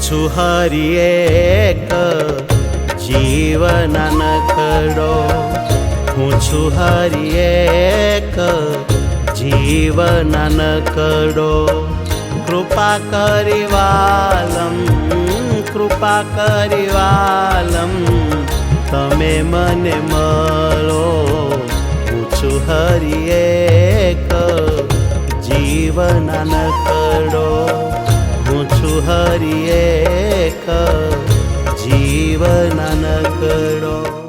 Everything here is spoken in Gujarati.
છું હરિ એક જીવન નકડો, હું છું હરિ એક જીવન નકડો. કૃપા કરી વાલમ, કૃપા કરી વાલમ, તમે મને મળો. હું છું હરિ એક જીવન નકડો, હું છું હરિ એક જીવન નકડો.